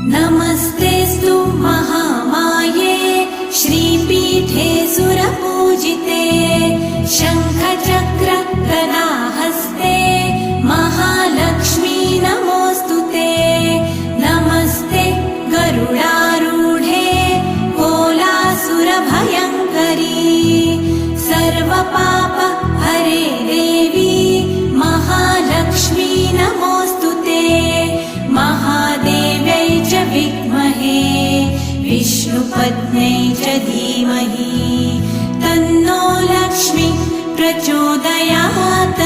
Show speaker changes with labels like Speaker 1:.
Speaker 1: नमस्तेऽस्तु महामाये श्रीपीठे सुरपूजिते शङ्खचक्र गदाहस्ते महालक्ष्मी नमोऽस्तुते। नमस्ते गरुडारूढे कोलासुरभयङ्करी सर्वपाप हरे देवी महालक्ष्मी नमोऽस्तुते। महादेव्यै च विद्महे विष्णुपत्न्यै च धीमहि तन्नो लक्ष्मी प्रचोदयात्।